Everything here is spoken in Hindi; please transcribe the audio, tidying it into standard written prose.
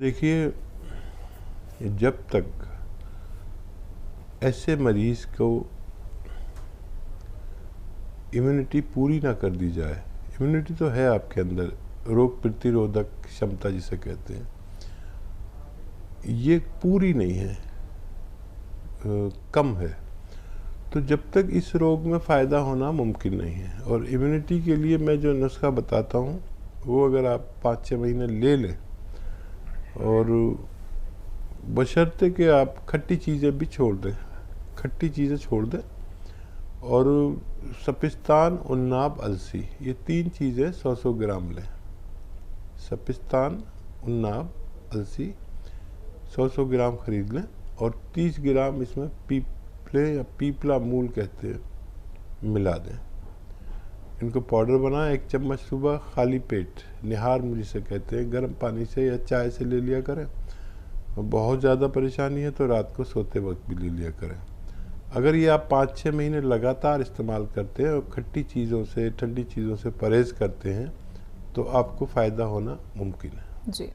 देखिए, जब तक ऐसे मरीज़ को इम्यूनिटी पूरी ना कर दी जाए, इम्यूनिटी तो है आपके अंदर, रोग प्रतिरोधक क्षमता जिसे कहते हैं, ये पूरी नहीं है, कम है। तो जब तक इस रोग में फ़ायदा होना मुमकिन नहीं है। और इम्यूनिटी के लिए मैं जो नुस्खा बताता हूँ वो अगर आप 5-6 महीने ले लें, और बशर्ते कि आप खट्टी चीज़ें भी छोड़ दें, खट्टी चीज़ें छोड़ दें, और सपिस्तान, उन्नाब, अलसी, ये 3 चीज़ें 100-100 ग्राम लें। सपिस्तान, उन्नाब, अलसी 100-100 ग्राम खरीद लें, और 30 ग्राम इसमें पीपले या पीपला मूल कहते हैं, मिला दें। इनको पाउडर बनाएं, 1 चम्मच सुबह खाली पेट, निहार मुझे से कहते हैं, गर्म पानी से या चाय से ले लिया करें। और बहुत ज़्यादा परेशानी है तो रात को सोते वक्त भी ले लिया करें। अगर ये आप 5-6 महीने लगातार इस्तेमाल करते हैं और खट्टी चीज़ों से, ठंडी चीज़ों से परहेज़ करते हैं, तो आपको फ़ायदा होना मुमकिन है। जी।